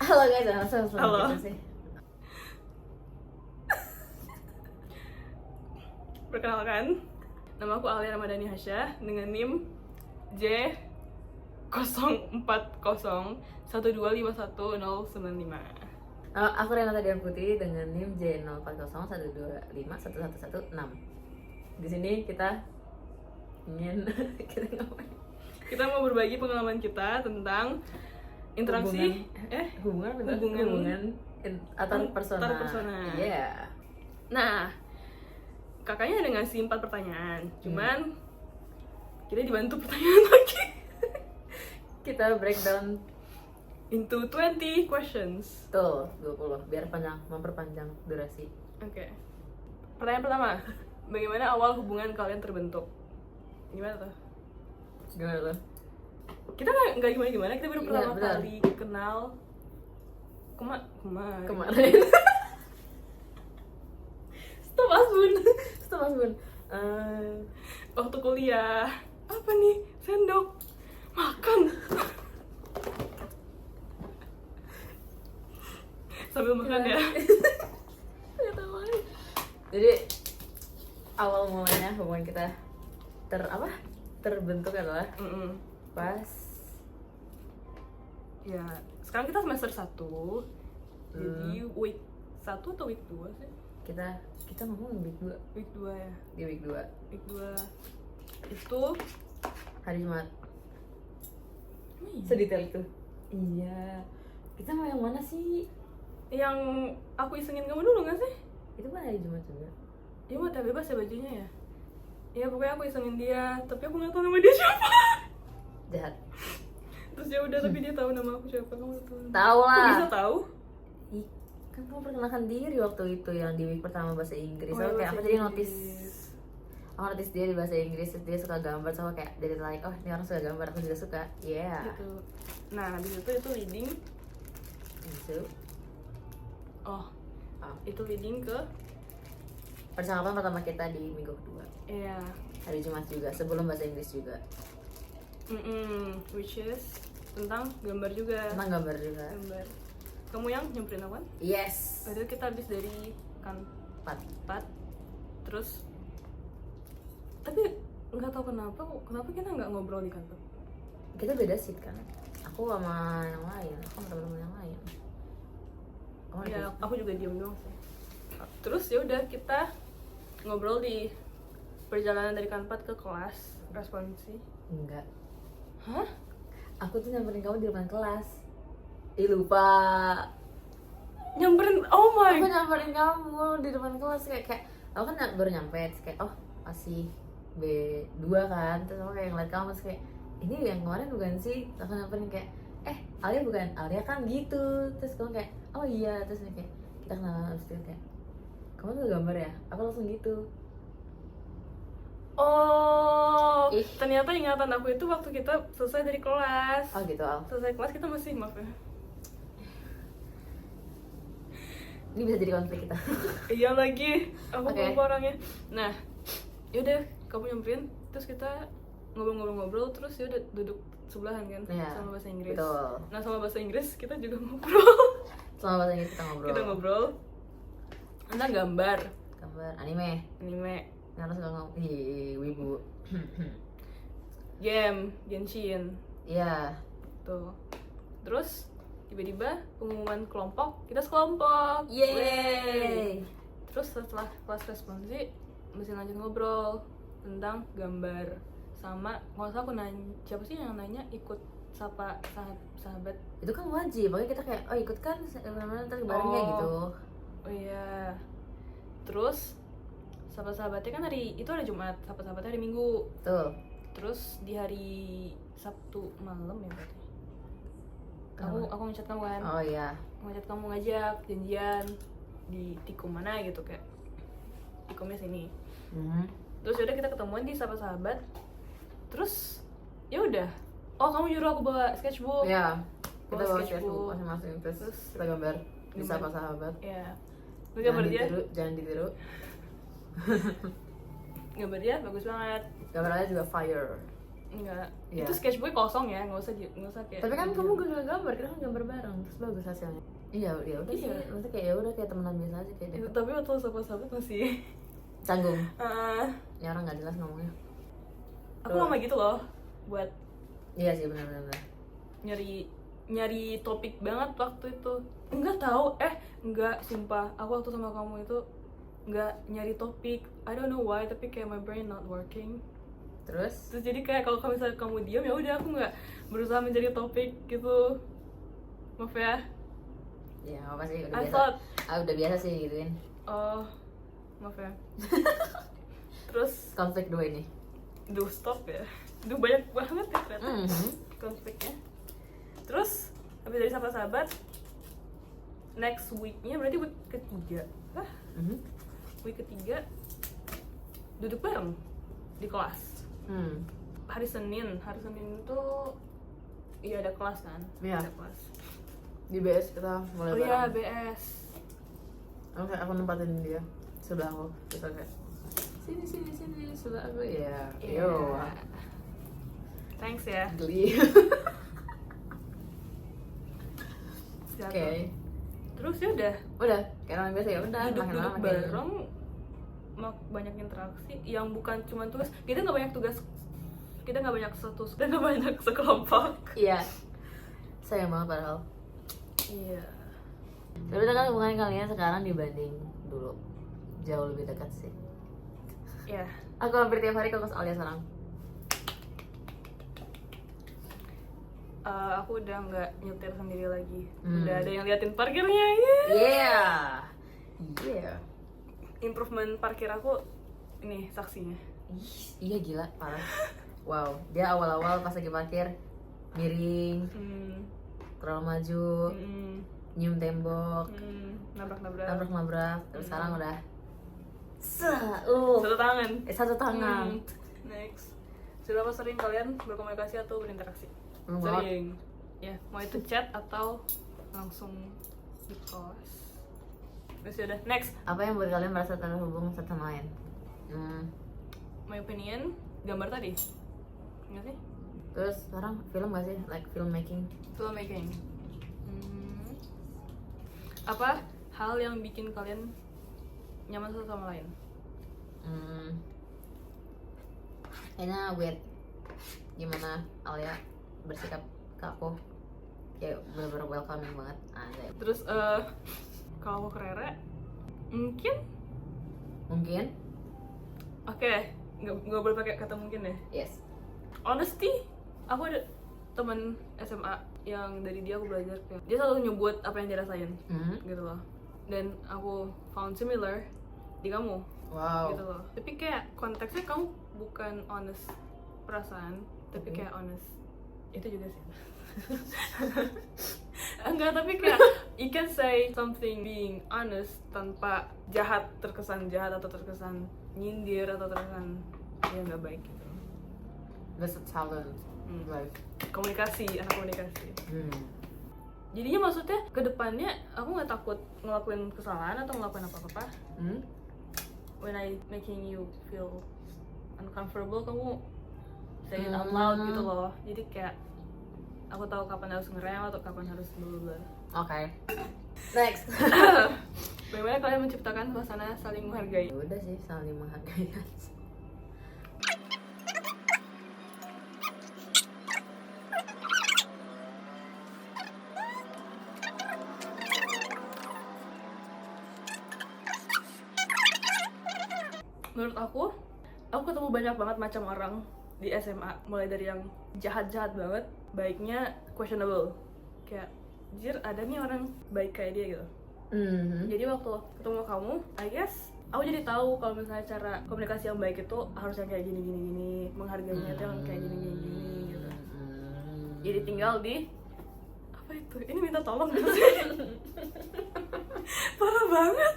Halo guys, langsung Halo. gitu sih. Perkenalkan, nama aku Alia Ramadhani Hasya dengan NIM J04012511095. Aku Renata Dian Putri dengan NIM J04012511116. Di sini kita ingin kita ngapain? Kita mau berbagi pengalaman kita tentang interaksi hubungan antar persona. Iya. Nah, kakaknya ada ngasih 4 pertanyaan, cuman kita dibantu pertanyaan lagi. Kita breakdown Into 20 questions. tuh 20 biar memperpanjang durasi. Oke. Pertanyaan pertama, bagaimana awal hubungan kalian terbentuk? Gimana tuh? Gimana lo? Kita nggak gimana-gimana, kita baru Iya, pertama benar. kali kenal Kemarin. Stop Asbun. Stop Mas Bun. Waktu kuliah. Apa nih? Sendok. Makan. Sambil makan ya. Nggak tahu lagi. Jadi awal mulanya hubungan kita terbentuk adalah pas Ya, sekarang kita semester 1. Jadi week 1 atau week 2 sih? kita ngomong week 2. Week 2 ya. Di week 2 Week 2 itu hari Jumat. Iya. Sedetail itu. Iya. Kita mau yang mana sih? Yang aku isengin kamu dulu gak sih? Itu kan hari Jumat juga. Dia mata bebas ya bajunya ya? Ya pokoknya aku isengin dia, tapi aku gak tahu nama dia siapa. Jahat. Terus ya udah, tapi dia tahu nama aku siapa. Kamu tahu? Tahu Kok lah. bisa tahu? Ih, kan kamu perkenalkan diri waktu itu yang di week pertama bahasa Inggris. Oh, So, iya, kayak bahasa aku jadi Inggris. aku notice dia di bahasa Inggris, terus dia suka gambar, sama kayak jadi like, oh ini orang suka gambar, aku juga suka. Yeah. Gitu. Nah, habis itu leading. Gitu. Oh, Oh. itu leading ke Percakapan pertama kita di minggu kedua. iya. Hari Jumat juga, sebelum bahasa Inggris juga. Which is tentang gambar juga. Tentang gambar juga. Gambar. Kamu yang nyamperin apa? Yes. Waktu itu kita habis dari Empat. 4. Terus tapi nggak tahu kenapa kita nggak ngobrol di kantor. Kita beda seat kan. Aku sama yang lain, aku sama teman-teman yang lain. Oh, Ya, aku juga diam doang sih. Terus ya udah kita ngobrol di perjalanan dari Kanpat ke kelas responsi. enggak. Hah? Aku tuh nyamperin kamu di depan kelas. Ih, lupa. Nyamperin? Oh my. Aku nyamperin kamu di depan kelas kayak aku kan baru nyampe, terus kayak oh masih B2 kan, terus aku kayak ngeliat kamu, terus kayak ini yang kemarin bukan sih? Terus aku nyamperin kayak Alia bukan, Alia kan gitu. Terus kamu kayak oh iya, terus kayak kita kenalan, terus dia kayak kamu tuh gambar ya? Aku langsung gitu. Oh, Ih. ternyata ingatan aku itu waktu kita selesai dari kelas. Oh gitu Al. Selesai kelas kita masih maaf ya. Ini bisa jadi konflik kita. Iya lagi, aku Oke. lupa orangnya. Nah, yaudah kamu nyamperin, terus kita ngobrol-ngobrol, terus yaudah duduk sebelahan kan, Iya, sama bahasa Inggris. betul. Nah sama bahasa Inggris kita juga ngobrol. Selama bahasa Inggris kita ngobrol. Kita ngobrol tentang gambar, Gambar anime. anime, Nggak suka ngomong. Ih, wibu. game, Genshin, Iya. tuh. Terus tiba-tiba pengumuman kelompok, kita sekelompok. Yeay. Terus setelah kelas responsi mesti lanjut ngobrol tentang gambar. Sama nggak usah aku nanya, siapa sih yang nanya ikut sapa sahabat. Itu kan wajib, makanya kita kayak oh ikut kan mana-mana ntar barengnya Oh. gitu. Oh iya. Terus sahabat-sahabatnya kan itu hari Jumat, sahabat-sahabatnya hari Minggu. Tuh. Terus di hari Sabtu malam ya berarti. Aku ngechat kamu kan. Oh iya. Ngajak kamu ngajak janjian di tikum mana gitu, kayak tikumnya sini. Terus yaudah kita ketemuan di sahabat-sahabat. Terus ya udah. Oh, kamu nyuruh aku bawa sketchbook. Iya. Kita Bawa bawa sketchbook. sketchbook masing-masing, terus kita gambar di sahabat-sahabat. Ya. Terus gambar dia. Jangan ditiru. Gambar dia bagus banget. Gambarnya juga fire. Enggak. Iya. Itu sketchbook kosong ya, nggak usah kayak. Tapi kan kamu gambar, kita kan gambar bareng, terus bagus hasilnya. Iya, ya udah sih, Iya. maksudnya kayak ya udah kayak temenan biasa aja kayak Itu, deket. tapi waktu sahabat-sahabat masih Canggung. eh, Ya orang nggak jelas ngomongnya. aku lama gitu loh buat Iya sih benar-benar. nyari topik banget waktu itu. Enggak sumpah, aku waktu sama kamu itu enggak nyari topik. I don't know why, tapi kayak my brain not working. Terus? Terus jadi kayak kalau misalnya kamu diam ya udah, aku nggak berusaha mencari topik gitu. Maaf ya. Ya apa sih udah I biasa. thought Udah biasa sih gituin. oh maaf ya. Terus Konflik dua ini. duh stop ya. Duh banyak banget ya ternyata Mhm. konfliknya. Terus habis dari sahabat-sahabat, next weeknya berarti week ketiga. Mhm. Week ketiga duduk bareng di kelas. Hari Senin itu iya ada kelas kan? Iya. Ada kelas. Di BS kita mulai Oh iya, bareng. BS. Aku nempatin dia sebelah aku, terus kayak sini sebelah aku ya. Iya. Yo. Thanks ya. Geli. Jatuh. Oke. Terus ya udah Udah, kayak orang biasa ya udah makin lama duduk-duduk makin. bareng, banyak interaksi yang bukan cuma tugas. Kita nggak banyak tugas, kita nggak banyak kita nggak banyak sekelompok. Iya. Sayang banget padahal. Iya. Tapi kan hubungan kalian sekarang dibanding dulu jauh lebih dekat sih. Iya. Aku hampir tiap hari ke kos Alia sekarang. Aku udah nggak nyetir sendiri lagi. Hmm. Udah ada yang liatin parkirnya. Yeah. Iya. Improvement parkir aku ini saksinya. Iya gila, parah. Wow, dia awal-awal pas lagi parkir miring, terlalu maju, nyium tembok, Nabrak-nabrak. terus sekarang udah Satu tangan. satu tangan. Next. Seberapa sering kalian berkomunikasi atau berinteraksi? Belum banget. Sering. Ya, mau itu chat atau langsung di kelas. Terus udah. Next. Apa yang buat kalian merasa terhubung satu sama lain? My opinion, gambar tadi. Enggak sih? Terus sekarang film gak sih? Like filmmaking? Filmmaking. Apa hal yang bikin kalian nyaman satu sama lain? Kayaknya weird gimana Alia bersikap ke aku, kayak bener-bener welcoming banget. Anjay. Terus kalau aku ke Rere mungkin oke, nggak boleh pakai kata mungkin ya. Yes. Honesty, aku ada teman SMA yang dari dia aku belajar kayak dia selalu nyebut apa yang dia rasain gitu loh, dan aku found similar di kamu. Wow. Gitu loh, tapi kayak konteksnya kamu bukan honest perasaan, tapi kayak honest itu juga sih. Enggak, tapi kayak you can say something being honest tanpa terkesan jahat atau terkesan nyindir atau terkesan ya nggak baik gitu. That's a talent. Like. Anak komunikasi. Jadinya maksudnya kedepannya aku nggak takut ngelakuin kesalahan atau ngelakuin apa-apa. When I making you feel uncomfortable, kamu say it out loud gitu loh. Jadi kayak aku tahu kapan harus ngerem atau kapan harus bla. Oke. Next. Bagaimana kalian menciptakan suasana saling menghargai? Ya udah sih, saling menghargai. Menurut aku ketemu banyak banget macam orang di SMA, mulai dari yang jahat-jahat banget, baiknya questionable, kayak jir ada nih orang baik kayak dia gitu. Jadi waktu ketemu kamu, I guess aku jadi tahu kalau misalnya cara komunikasi yang baik itu harus yang kayak gini, menghargainya itu yang kayak gini gitu. Jadi tinggal di apa itu? Ini minta tolong gitu sih. Parah banget.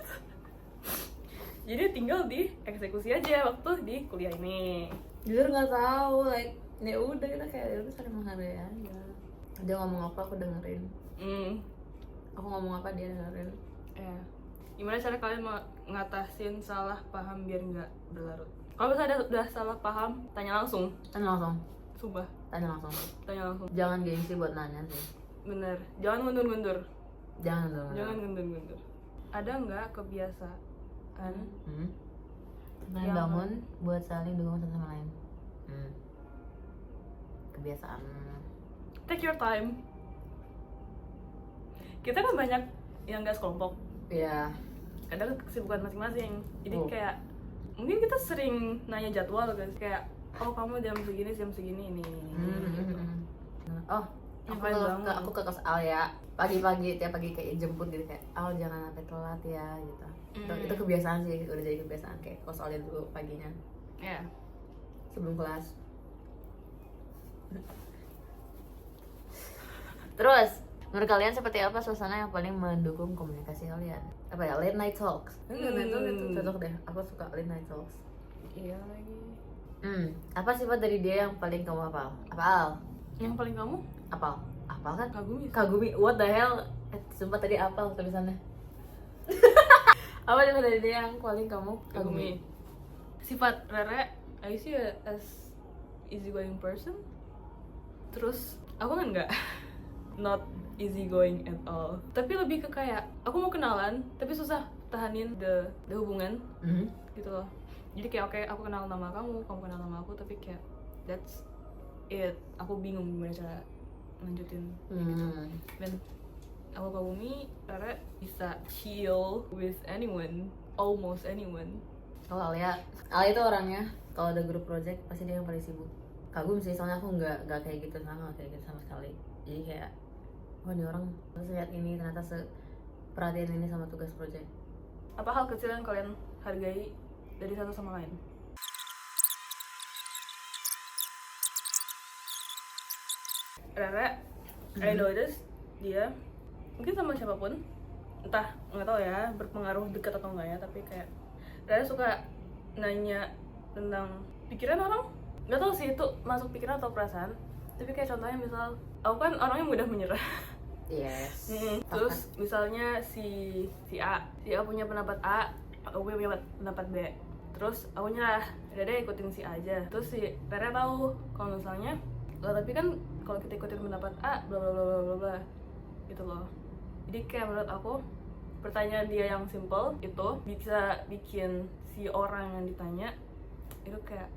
Jadi tinggal di eksekusi aja waktu di kuliah ini. Jujur nggak tahu, like ya udah kita kayak ya udah saling menghargai aja. Dia ngomong apa aku dengerin. Aku ngomong apa dia dengerin. Ya. Gimana cara kalian ngatasin salah paham biar nggak berlarut? Kalau misalnya udah salah paham, tanya langsung. Sumpah, Tanya langsung. Jangan gengsi buat nanya sih. bener, jangan ngundur-ngundur. Jangan dong. Jangan ngundur-ngundur. Ada nggak kebiasaan Tentang yang- bangun buat saling dukung satu sama lain. Kebiasaan. take your time? Kita kan banyak yang nggak sekelompok, Iya. kadang kesibukan masing-masing. Jadi Oh. kayak mungkin kita sering nanya jadwal kan, kayak oh kamu jam segini ini. Oh, Yang aku paling ke, bangun. aku ke kos Al ya. Pagi-pagi tiap pagi kayak jemput gitu kayak Al jangan sampai telat ya gitu. Itu kebiasaan sih, udah jadi kebiasaan kayak kos Al dulu paginya Ya. sebelum kelas. Terus, menurut kalian seperti apa suasana yang paling mendukung komunikasi kalian? Apa ya, late night talks? Late night talks itu cocok deh, aku suka late night talks. Iya lagi. Apa sifat dari dia yang paling kamu hafal? Apal? Yang paling kamu Apal? Apal kan? kagumi. Kagumi, what the hell? Sumpah tadi apal tulisannya. Apa sifat dari dia yang paling kamu kagumi? Sifat Rere, I see her as easygoing person. Terus aku kan nggak not easygoing at all. Tapi lebih ke kayak aku mau kenalan, tapi susah tahanin the hubungan gitu loh. Jadi kayak oke, aku kenal nama kamu kenal nama aku, tapi kayak that's it. Aku bingung gimana cara lanjutin. Dan aku kagumi Rere bisa chill with anyone, almost anyone. Kalau Alia itu orangnya kalau ada grup project pasti dia yang paling sibuk. Kagum sih, soalnya aku nggak kayak gitu, sama kayak gitu sama sekali. Jadi kayak wah ini orang terus lihat ini ternyata perhatian ini sama tugas project. Apa hal kecil yang kalian hargai dari satu sama lain? Rere, I notice dia mungkin sama siapapun, entah nggak tahu ya berpengaruh dekat atau enggak ya, tapi kayak Rere suka nanya tentang pikiran orang. Nggak tahu sih itu masuk pikiran atau perasaan, tapi kayak contohnya misal aku kan orangnya mudah menyerah. Yes. Terus misalnya si A punya pendapat A, aku punya pendapat B. Terus aku nyerah, udah deh ikutin si A aja. Terus si Rere tahu kalau misalnya loh, tapi kan kalau kita ikutin pendapat A bla bla bla bla bla bla gitu loh. Jadi kayak menurut aku pertanyaan dia yang simple itu bisa bikin si orang yang ditanya itu kayak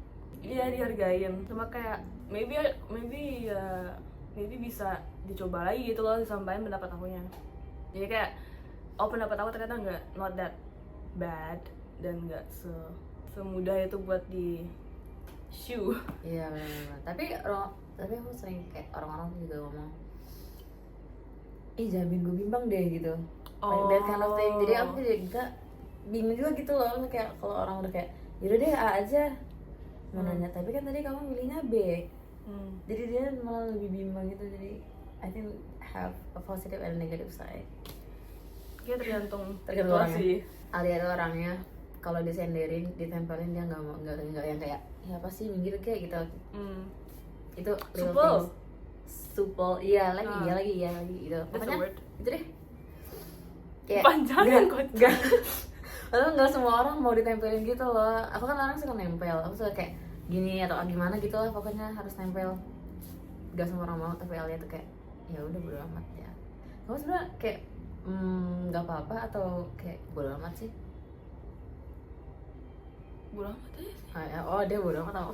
dia dihargain. Cuma kayak maybe bisa dicoba lagi gitu loh, disampaikan pendapat akunya. Jadi kayak oh pendapat aku ternyata nggak not that bad dan nggak semudah itu buat di shoe. Iya benar. Tapi aku sering kayak orang-orang tuh juga ngomong, jangan bikin gue bimbang deh gitu. Like that kind of thing. Jadi aku juga bingung juga gitu loh, kayak kalau orang udah kayak yaudah deh A aja mau nanya, tapi kan tadi kamu milihnya B. Jadi dia malah lebih bimbang gitu. Jadi I think have a positive and negative side. Kayak tergantung orangnya. sih. Alia itu orangnya kalau disenderin, ditempelin dia nggak yang kayak ya apa sih minggir kayak gitu. Itu Supel. Supel, iya lagi gitu. That's a word. Itu deh. Kayak Panjangan kok. Nggak semua orang mau ditempelin gitu loh. Aku kan orang suka nempel. Aku suka kayak gini atau gimana gitu lah. Pokoknya harus nempel. Gak semua orang mau, tapi Alia tuh kayak ya udah bodo amat ya. Kamu sebenarnya kayak nggak apa-apa atau kayak bodo amat sih? Bodo amat aja sih. Oh dia bodo amat tau.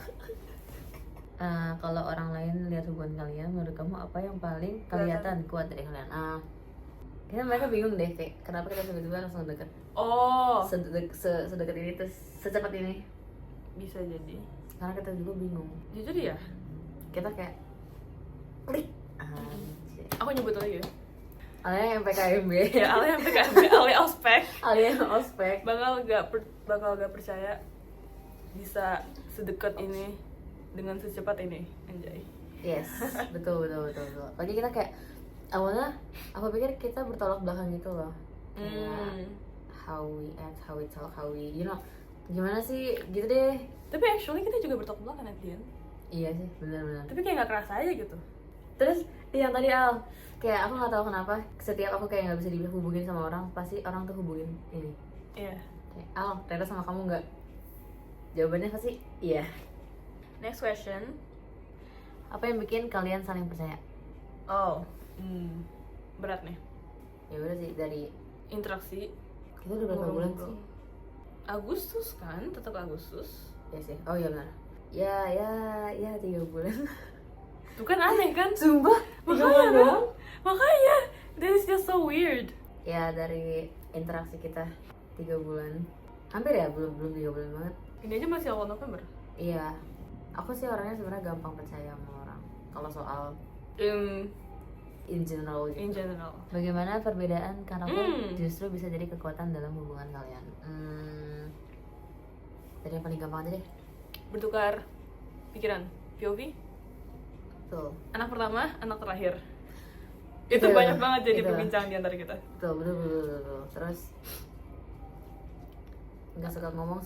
Kalau orang lain lihat hubungan kalian, menurut kamu apa yang paling kelihatan kuat dari kalian? Kayaknya mereka bingung deh kayak kenapa kita tiba-tiba langsung deket. Oh, Sedekat ini terus secepat ini. bisa jadi. Karena kita juga bingung. Jujur ya, Kita kayak klik. Anjir. aku nyebut lagi ya. Alia yang PKMB. Ya, Ale yang PKB, Ale ospek. Alia yang ospek. bakal gak percaya bisa sedekat ini dengan secepat ini, anjay. Yes, betul. Lagi kita kayak awalnya aku pikir kita bertolak belakang gitu loh. Kayak how we act, how we talk, how we gimana sih gitu deh. Tapi actually kita juga bertolak belakang at the end. Iya sih, benar. Tapi kayak gak kerasa aja gitu. Terus yang tadi Al, kayak aku nggak tahu kenapa setiap aku kayak nggak bisa dihubungin sama orang, pasti orang tuh hubungin ini. Iya. Kayak, Al, ternyata sama kamu nggak? Jawabannya pasti iya. Next question. Apa yang bikin kalian saling percaya? Oh, berat nih. Ya udah sih, dari Interaksi. kita udah berapa bulan sih? Agustus kan, tetap Agustus. Ya sih, oh iya benar. Ya 3 bulan. Itu kan aneh kan? Sumpah, 3 Makanya bulan kan? doang. Makanya, that is just so weird. Ya dari interaksi kita 3 bulan. Hampir ya, belum 3 bulan banget. Ini aja masih awal November. Iya, aku sih orangnya sebenarnya gampang percaya sama orang. Kalau soal in general gitu. In general. Bagaimana perbedaan karakter justru bisa jadi kekuatan dalam hubungan kalian? Dari yang paling gampang aja deh. Bertukar pikiran, POV. Tuh, Anak pertama, anak terakhir. Itu Iya, banyak banget jadi itu. perbincangan di antara kita. tuh, betul. Terus nggak suka ngomong.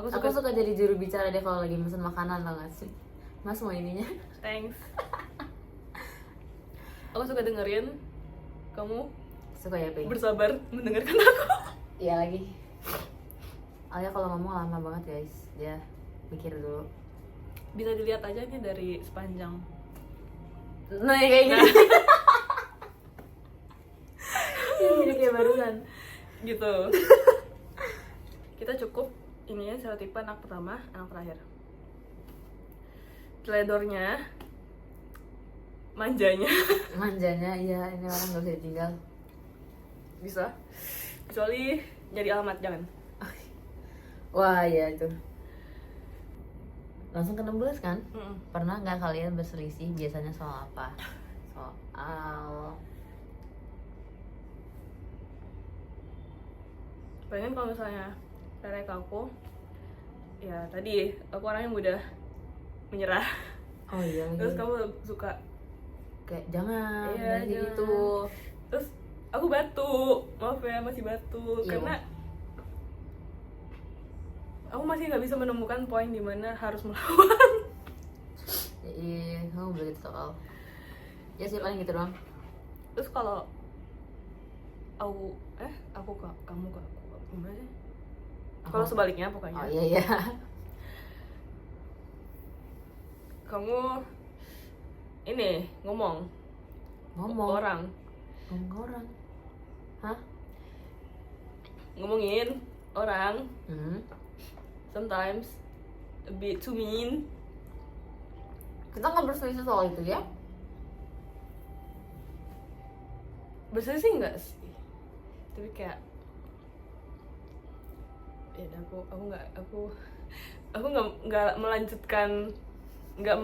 Aku suka jadi juru bicara deh kalau lagi mesen makanan, tau gak sih? Mas mau ininya? Thanks. Aku suka dengerin kamu Suka ya, Pink? bersabar mendengarkan aku. Iya lagi. Alia kalau ngomong lama banget guys, dia mikir dulu. Bisa dilihat aja nih dari sepanjang. Nah ya kayak gini. Jadi kayak barusan. Gitu. Kita cukup ininya stereotipe anak pertama, anak terakhir. Teledornya, manjanya Manjanya, iya ini orang gak bisa ditinggal. bisa. Kecuali jadi alamat, jangan. Wah iya itu. Langsung ke 16 kan? Mm-mm. Pernah nggak kalian berselisih? Biasanya soal apa? Soal Pengen kalau misalnya Rere ke aku, ya tadi aku orangnya mudah menyerah. oh iya lagi. Terus kamu suka Kayak jangan iya kayak jangan. gitu. Terus aku batu, maaf ya masih batu. Iya. Karena aku masih nggak bisa menemukan poin dimana harus melawan. Iya, kamu boleh gitu soal. Ya sih paling gitu doang. Terus kalau aku ke kamu ke aku gimana sih? Kalau sebaliknya pokoknya. Oh iya. Kamu ini ngomong Ngomong orang, orang. Hah? ngomongin orang, sometimes a bit too mean. Kita nggak berselisih soal itu ya? Berselisih nggak sih? Tapi kayak ya udah, aku nggak melanjutkan, nggak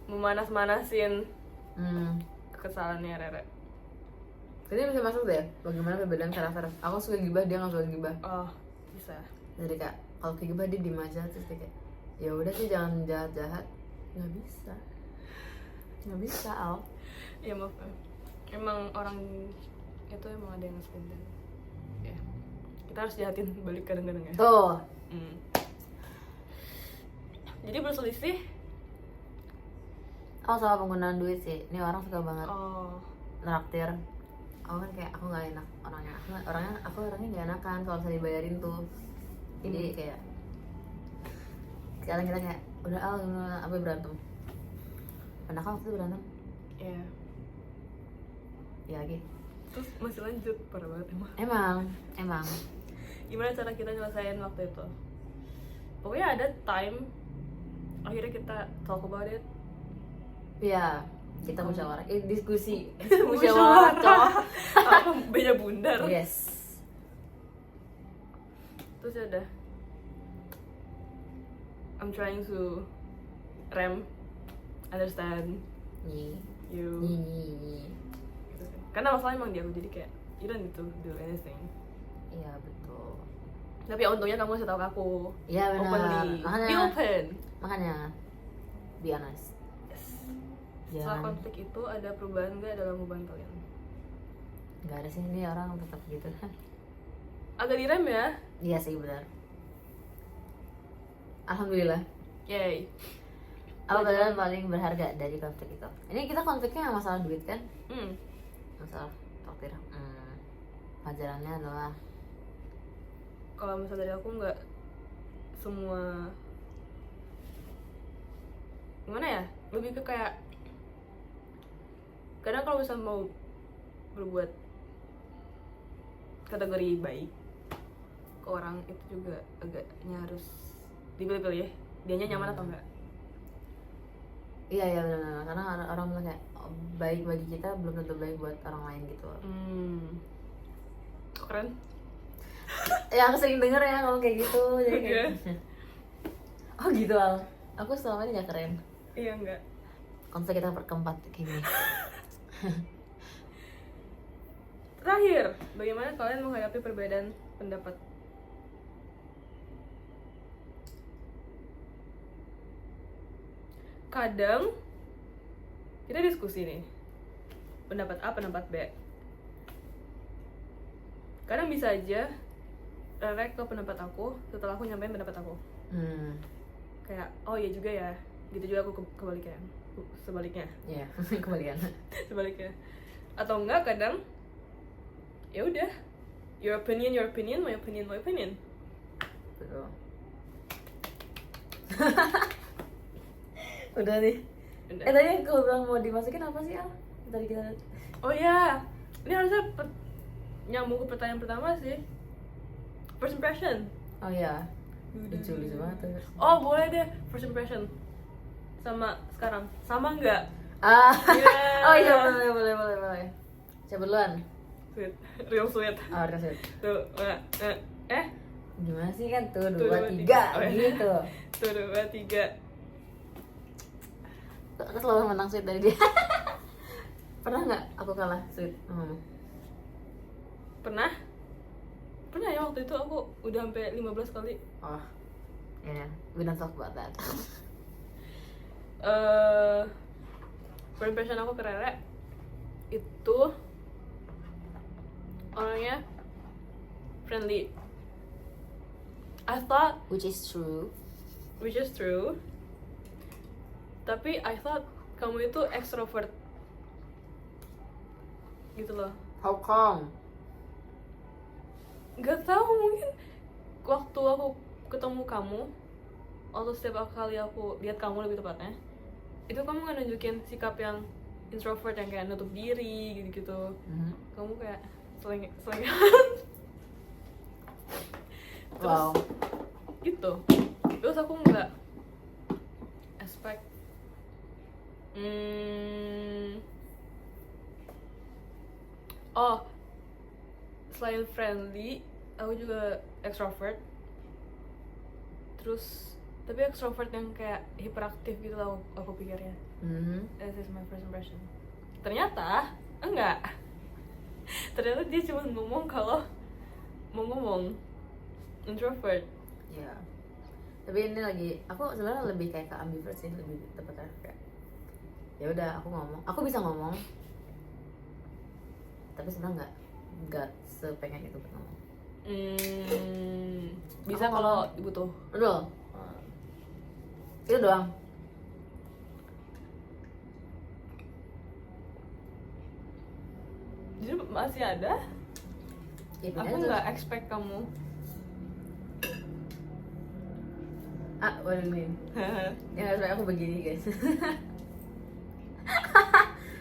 memanas-manasin kesalahannya Rere. Jadi bisa masuk deh. Bagaimana perbedaan karakter? Aku suka gibah, dia nggak suka gibah. Oh bisa. Jadi kak, kalau kayak gibah dia diem aja terus dia kayak, ya udah sih jangan jahat. Nggak bisa Al. Ya maaf, emang orang itu emang ada yang ngeselin. Ya kita harus jahatin balik kadang-kadang ya. Tuh. Jadi berselisih. Oh soal penggunaan duit sih. Ini orang suka banget Oh traktir. Aku kan kayak aku nggak enak orangnya. Aku orangnya nggak enakan kalau misalnya dibayarin tuh. Jadi kayak sekarang kita kayak udah Al gimana apa berantem. Pernah kan waktu itu berantem? ya. Ya lagi. Terus masih lanjut, parah banget Emang. Gimana cara kita nyelesain waktu itu? Pokoknya ada time akhirnya kita talk about it. Ya kita musyawarah. Diskusi. Musyawarah. cowok. Apa beja bundar. Yes. Terus ya udah, I'm trying to understand Nyi. you. Gitu. Karena masalah emang dia, jadi kayak you don't need to do anything. Iya betul. Tapi ya untungnya kamu kasih tau ke aku. Iya benar. Openly. Be open. Makanya be honest. Yes. Setelah konflik itu ada perubahan nggak dalam hubungan kalian? Nggak ada sih, ini orang tetap gitu kan. Agak direm ya. Iya sih benar. Alhamdulillah. Yay. Apa kalian paling berharga dari konflik itu? Ini kita konfliknya masalah duit kan? Masalah traktir. Pelajarannya adalah Kalau misalnya dari aku nggak semua gimana ya, lebih ke kayak kadang kalau misalnya mau berbuat kategori baik ke orang itu juga agaknya harus dipilih-pilih ya, dianya nyaman atau enggak. Iya benar, karena orang bilang kayak baik bagi kita belum tentu baik buat orang lain gitu. Keren. Ya aku sering denger ya ngomong kayak gitu, jadi kayak oh gitu Al, aku selama ini gak keren. Iya enggak. Kalau misalnya kita keempat kayak gini. Terakhir, bagaimana kalian menghadapi perbedaan pendapat? Kadang kita diskusi nih, pendapat A, pendapat B. Kadang bisa aja reflect ke pendapat aku setelah aku nyampein pendapat aku. Kayak, oh iya juga ya, gitu juga aku sebaliknya. Iya, kebalikan. Sebaliknya. Atau enggak kadang ya udah, your opinion, my opinion. Betul. Udah nih. Udah. Tadi aku bilang mau dimasukin apa sih Al? Tadi kita Oh iya, ini harusnya nyambung ke pertanyaan pertama sih. First impression. oh iya, lucu banget tuh. Oh boleh deh, first impression sama sekarang sama nggak? Yeah. Oh iya boleh. Siapa duluan? Sweet, real sweet. Oh udah sih. Tuh, Gimana sih kan tuh Tuh, 2, 3 Oh, iya. gitu. Tuh 2, 3. Aku selalu menang sweet dari dia. Pernah nggak aku kalah sweet? Pernah ya waktu itu aku udah sampai 15 kali. Oh, ya, we don't talk about that. First impression aku ke Rere itu orangnya friendly. I thought, Which is true. tapi I thought kamu itu extrovert gitu loh. How come? Gak tahu, mungkin waktu aku ketemu kamu, atau setiap kali aku lihat kamu lebih tepatnya, itu kamu nggak nunjukin sikap yang introvert yang kayak nutup diri gitu-gitu. Kamu kayak selingan terus Wow. gitu. Terus aku nggak expect selain friendly, aku juga extrovert. Terus tapi extrovert yang kayak hiperaktif gitu lah aku pikirnya. That is my first impression. Ternyata enggak. Ternyata dia cuma ngomong kalau mau ngomong introvert. Ya. Tapi ini lagi, aku sebenarnya lebih kayak ke ambivert sih, lebih tepatnya kayak ya udah aku bisa ngomong, tapi sebenarnya nggak sepengen itu buat ngomong. Bisa kalau butuh. Betul. Itu doang. Jadi masih ada. Ya, Aku nggak expect kamu. What do you mean? Ya nggak, aku begini guys.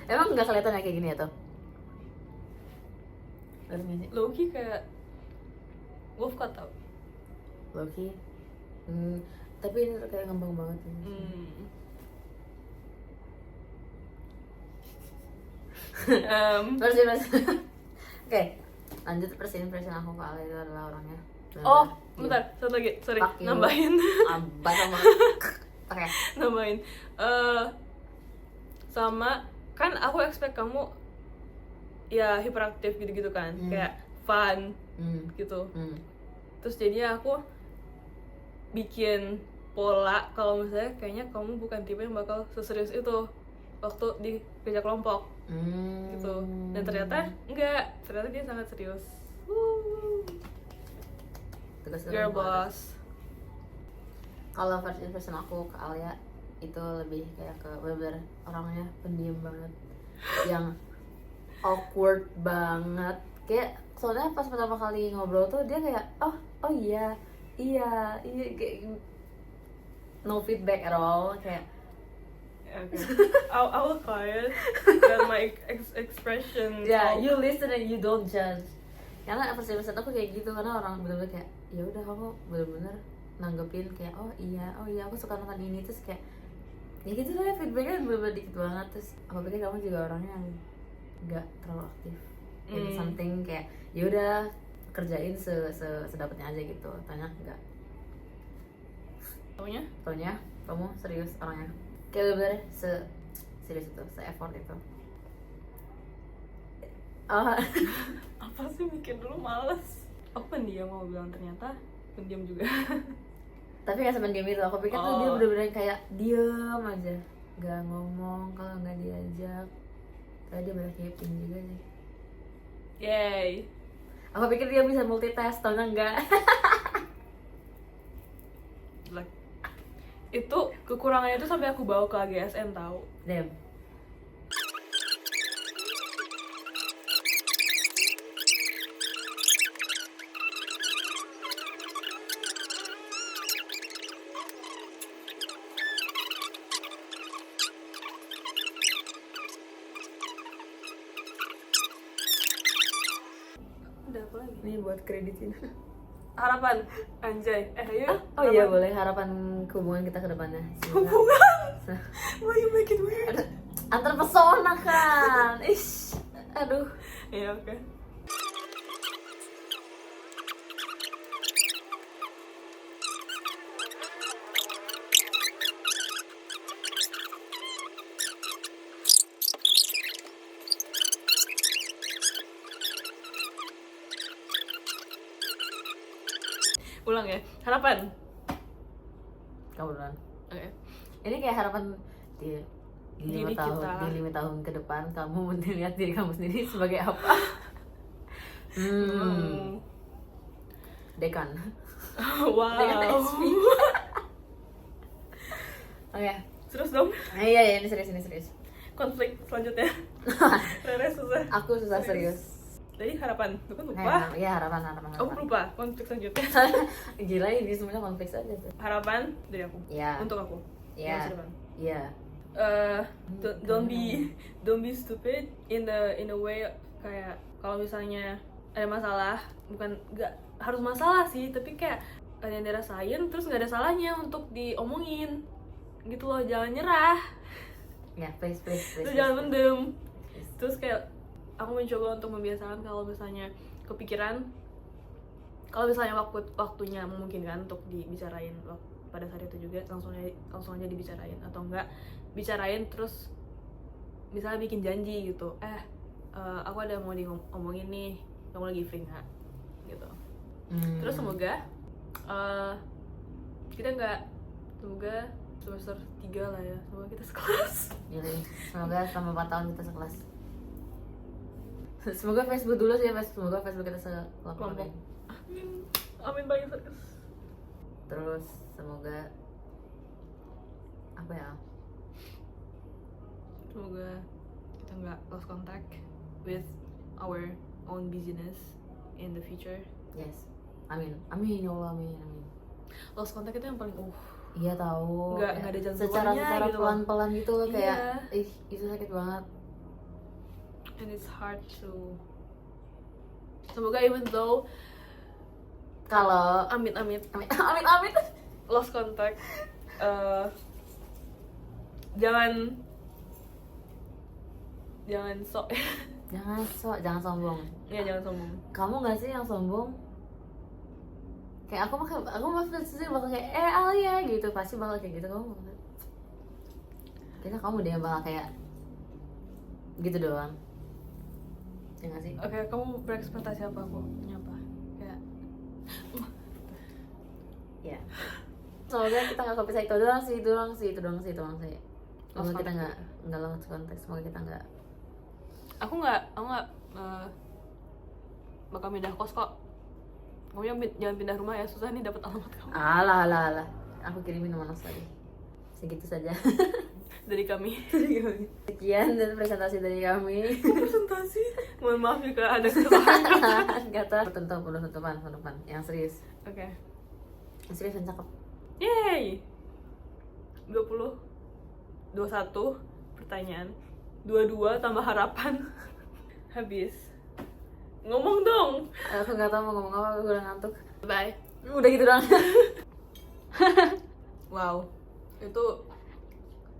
Emang nggak kelihatan ya kayak gini atau? Loki kayak wolf cut tau. Loki. Tapi ini kayak ngembang banget ya. Terus Oke, lanjut first impression aku ke Ale itu adalah orangnya. Oh, bentar, satu lagi, sorry, nambahin. Abah sama. Oke. Nambahin. Sama kan aku expect kamu ya hiperaktif gitu-gitu kan, kayak fun gitu. Terus jadinya aku bikin pola kalau misalnya kayaknya kamu bukan tipe yang bakal seserius itu waktu di kerja kelompok gitu. Dan ternyata enggak, ternyata dia sangat serius. Girl boss. Kalau first impression aku ke Alia itu lebih kayak ke bener-bener orangnya pendiam banget, yang awkward banget. Kayak soalnya pas pertama kali ngobrol tuh dia kayak oh iya iya kayak no feedback at all, kayak Okay. I will quiet and my expression. yeah, you listen and you don't judge. Karena first impression aku kayak gitu, karena orang bener-bener kayak ya udah kamu bener-bener nanggepin kayak oh iya aku suka nonton ini, terus kayak ya gitu lah, feedbacknya bener-bener dikit banget. Terus aku pikir kamu juga orangnya yang nggak terlalu aktif in something, kayak ya udah kerjain sedapatnya aja gitu. Tanya enggak, taunya kamu serius orangnya, kayak bener-bener serius itu, effort itu. Apa sih, mikir dulu males. Aku pendiam, mau bilang ternyata pendiam juga. Tapi gak sependiam itu, aku pikir tuh dia bener-bener kayak diem aja, gak ngomong kalau gak diajak. Tapi dia banyak keeping juga sih. Yay. Aku pikir dia bisa multitask, taunya enggak. Like, itu kekurangannya itu sampai aku bawa ke AGSN tahu. Damn. Udah apa lagi? Ini buat kreditin. Harapan, anjay. Ayo. Oh iya boleh, harapan hubungan kita ke depannya. Hubungan? Why you make it weird? Antar pesona kan. Ish. Aduh. Iya, oke. Ulang ya. Harapan. Kamu duluan. Oke. Ini kayak harapan di Diri 5 tahun, kita. di 5 tahun ke depan kamu melihat diri kamu sendiri sebagai apa? Dekan. Wow. Dekan SP. Oke. Terus dong, Iya, ini serius. konflik selanjutnya. Rere susah. Aku susah serius. Jadi harapan, lu kan lupa. Iya, harapan. Aku lupa konflik selanjutnya. Gila, ini semuanya konflik saja tuh. Harapan dari aku. Iya. Untuk aku. Iya. Masa depan. Iya. Don't be stupid in a way, kayak kalau misalnya ada masalah, bukan nggak harus masalah sih, tapi kayak ada yang dirasain terus nggak ada salahnya untuk diomongin gitu loh. Jangan nyerah, Ya, please. terus jangan mendem. Terus kayak aku mencoba untuk membiasakan kalau misalnya kepikiran, kalau misalnya waktunya memungkinkan untuk dibicarain pada saat itu juga langsung aja dibicarain, atau enggak bicarain terus misalnya bikin janji gitu, aku ada mau diomongin nih, kamu lagi free nggak gitu. Terus semoga kita nggak, semoga semester 3 lah ya, semoga kita sekelas. Semoga selama 4 tahun kita sekelas. Semoga Facebook dulu sih, semoga Facebook kita sekelompok. Amin banget. Terus semoga apa ya? Semoga kita nggak lost contact with our own business in the future. Yes. Amin ya Allah, amin. Lost contact itu yang paling Iya tahu. Nggak ada jalan secara keluarnya gitu loh. pelan-pelan gitu loh, kayak Iya. itu sakit banget. And it's hard to, semoga even though Kalau amit amin. lost contact, jangan sok. jangan sombong. Ya, jangan sombong. Kamu nggak sih yang sombong? Kayak aku pasti bakal kayak Alia gitu, pasti bakal kayak gitu. Kamu deh yang bakal kayak gitu doang. Ya nggak sih? Oke, kamu berekspektasi apa aku? Nyapa? Kayak Ya. Semoga kita nggak kepisah, itu doang sih. Semoga kita nggak lost contact. Semoga kita nggak. aku nggak bakal pindah kos kok. Kamu jangan pindah rumah ya, susah nih dapat alamat kamu. Alah. Aku kirimin nomor tadi. Segitu saja. Dari kami. Sekian dan presentasi dari kami. Presentasi. Mohon maaf jika ada kesalahan. Kata penutupan yang serius. Oke. Serius cakep. Yeay. 20 21 pertanyaan. 22 tambah harapan. Habis. Ngomong dong. Aku nggak tahu mau ngomong apa, aku udah ngantuk. Bye. Udah gitu doang. Wow. Itu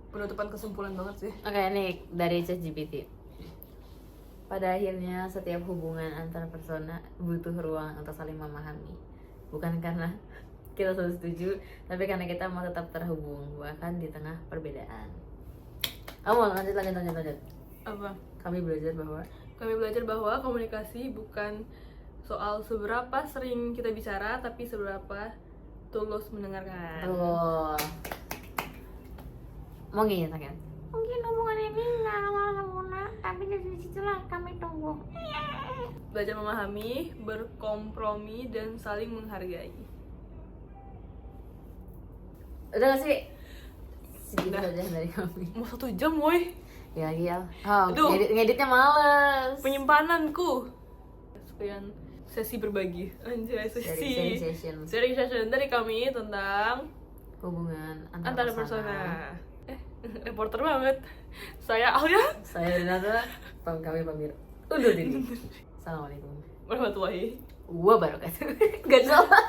penutupan kesimpulan banget sih. Oke, nih dari ChatGPT. Pada akhirnya setiap hubungan antar persona butuh ruang untuk saling memahami. Bukan karena kita selalu setuju, tapi karena kita mau tetap terhubung bahkan di tengah perbedaan. Lanjut. Apa? Kami belajar bahwa komunikasi bukan soal seberapa sering kita bicara, tapi seberapa tulus mendengarkan. Tuh. Mau nginget kan? Mungkin hubungan ini nggak akan sempurna, tapi dari situlah kami tunggu. Belajar memahami, berkompromi, dan saling menghargai. Udah gak sih? Segitu Udah. aja dari kami. Mau 1 jam, woy. Ya iya. Oh, Aduh. ngeditnya males. Penyimpananku. Sekian sesi berbagi. Anjay, Sharing session dari kami tentang hubungan antara persona. Reporter banget. Saya Alia. Saya Renata, kami pamit undur diri. Assalamualaikum warahmatullahi wabarakatuh. Gak salah.